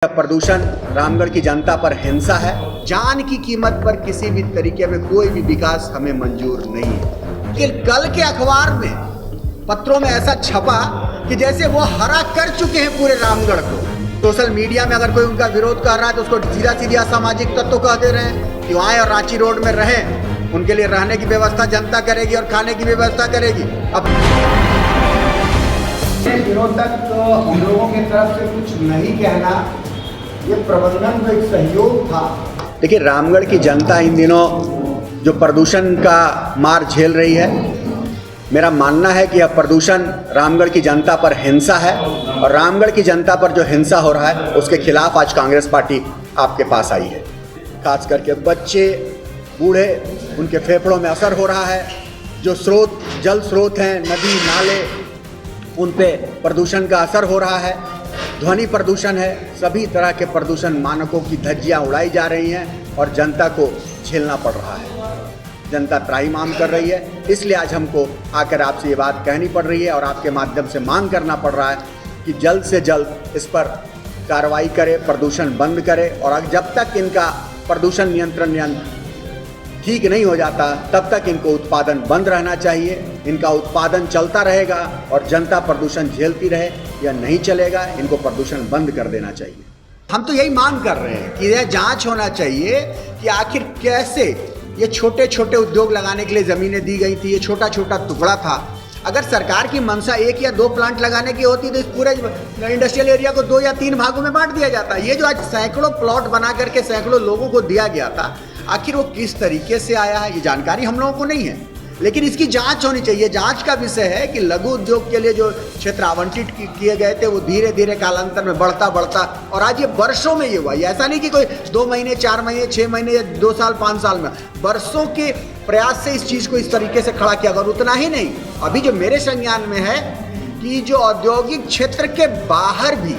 प्रदूषण रामगढ़ की जनता पर हिंसा है। जान की कीमत पर किसी भी तरीके में कोई भी विकास हमें मंजूर नहीं है। लेकिन कल के अखबार में पत्रों में ऐसा छपा कि जैसे वो हरा कर चुके हैं पूरे रामगढ़ को। सोशल मीडिया में अगर कोई उनका विरोध कर रहा है तो उसको सीधा सीधा असामाजिक तत्व कह दे रहे हैं कि आए और रांची रोड में रहें, उनके लिए रहने की व्यवस्था जनता करेगी और खाने की व्यवस्था करेगी। अब विरोधक तो हम लोगों की तरफ से कुछ नहीं कहना, ये प्रबंधन का एक सहयोग था। देखिए, रामगढ़ की जनता इन दिनों जो प्रदूषण का मार झेल रही है, मेरा मानना है कि यह प्रदूषण रामगढ़ की जनता पर हिंसा है और रामगढ़ की जनता पर जो हिंसा हो रहा है उसके खिलाफ आज कांग्रेस पार्टी आपके पास आई है। खास करके बच्चे, बूढ़े, उनके फेफड़ों में असर हो रहा है। जो स्रोत, जल स्रोत हैं, नदी नाले, उन पे प्रदूषण का असर हो रहा है। ध्वनि प्रदूषण है, सभी तरह के प्रदूषण मानकों की धज्जियां उड़ाई जा रही हैं और जनता को झेलना पड़ रहा है। जनता त्राहिमाम कर रही है। इसलिए आज हमको आकर आपसे ये बात कहनी पड़ रही है और आपके माध्यम से मांग करना पड़ रहा है कि जल्द से जल्द इस पर कार्रवाई करे, प्रदूषण बंद करे। और जब तक इनका प्रदूषण नियंत्रण ठीक नहीं हो जाता तब तक इनको उत्पादन बंद रहना चाहिए। इनका उत्पादन चलता रहेगा और जनता प्रदूषण झेलती रहे, यह नहीं चलेगा। इनको प्रदूषण बंद कर देना चाहिए। हम तो यही मांग कर रहे हैं कि यह जांच होना चाहिए कि आखिर कैसे ये छोटे छोटे उद्योग लगाने के लिए ज़मीनें दी गई थी। ये छोटा छोटा टुकड़ा था। अगर सरकार की मंशा 1 या 2 प्लांट लगाने की होती तो इस पूरे इंडस्ट्रियल एरिया को 2 या 3 भागों में बांट दिया जाता। ये जो आज सैकड़ों प्लॉट बना करके सैकड़ों लोगों को दिया गया था, आखिर वो किस तरीके से आया है ये जानकारी हम लोगों को नहीं है। लेकिन इसकी जांच होनी चाहिए। जांच का विषय है कि लघु उद्योग के लिए जो क्षेत्र आवंटित किए गए थे वो धीरे धीरे कालांतर में बढ़ता और आज ये वर्षों में ये हुआ। ये ऐसा नहीं कि कोई 2 महीने, 4 महीने, 6 महीने या 2 साल, 5 साल में, वर्षों के प्रयास से इस चीज़ को इस तरीके से खड़ा किया। अगर उतना ही नहीं, अभी जो मेरे संज्ञान में है कि जो औद्योगिक क्षेत्र के बाहर भी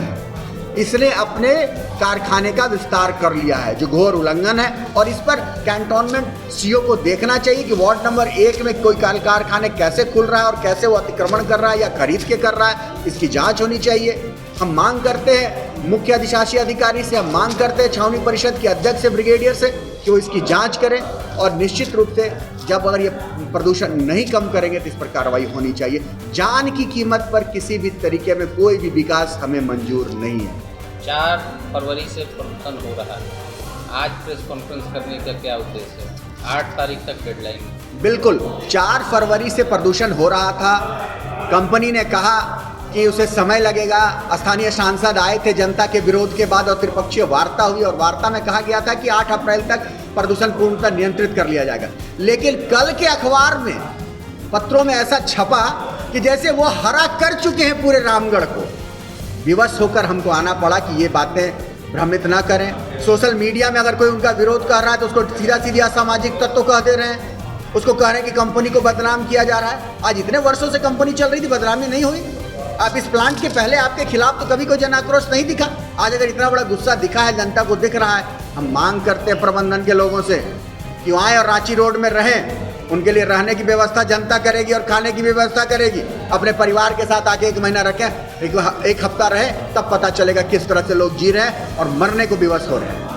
इसने अपने कारखाने का विस्तार कर लिया है, जो घोर उल्लंघन है। और इस पर कैंटोनमेंट सीओ को देखना चाहिए कि वार्ड नंबर 1 में कोई कारखाने कैसे खुल रहा है और कैसे वो अतिक्रमण कर रहा है या खरीद के कर रहा है। इसकी जांच होनी चाहिए। हम मांग करते हैं मुख्य अधिशासी अधिकारी से, हम मांग करते हैं छावनी परिषद के अध्यक्ष से, ब्रिगेडियर से, कि वो इसकी जांच करें। और निश्चित रूप से जब अगर ये प्रदूषण नहीं कम करेंगे तो इस पर कार्रवाई होनी चाहिए। जान की कीमत पर किसी भी तरीके में कोई भी विकास हमें मंजूर नहीं है। 4 फरवरी से प्रदूषण हो रहा है। आज प्रेस कॉन्फ्रेंस करने का क्या उद्देश्य है? 8 तारीख तक डेडलाइन। बिल्कुल, 4 फरवरी से प्रदूषण हो रहा था। कंपनी ने कहा कि उसे समय लगेगा। स्थानीय सांसद आए थे जनता के विरोध के बाद और त्रिपक्षीय वार्ता हुई और वार्ता में कहा गया था कि 8 अप्रैल तक प्रदूषण पूर्णतः नियंत्रित कर लिया जाएगा। लेकिन कल के अखबार में, पत्रों में ऐसा छपा कि जैसे वो हरा कर चुके हैं पूरे रामगढ़ को। विवश होकर हमको आना पड़ा कि ये बातें भ्रमित ना करें। सोशल मीडिया में अगर कोई उनका विरोध कर रहा है तो उसको सीधा सीधा असामाजिक तत्व कह दे रहे हैं। उसको कह रहे हैं कि कंपनी को बदनाम किया जा रहा है। आज इतने वर्षों से कंपनी चल रही थी, बदनामी नहीं हुई। अब इस प्लांट के पहले आपके खिलाफ तो कभी कोई जन आक्रोश नहीं दिखा। आज अगर इतना बड़ा गुस्सा दिखा है, जनता को दिख रहा है, हम मांग करते हैं प्रबंधन के लोगों से कि आए और रांची रोड में रहें, उनके लिए रहने की व्यवस्था जनता करेगी और खाने की व्यवस्था करेगी। अपने परिवार के साथ आके 1 महीना रखें, एक हफ्ता रहे, तब पता चलेगा किस तरह से लोग जी रहे हैं और मरने को विवश हो रहे हैं।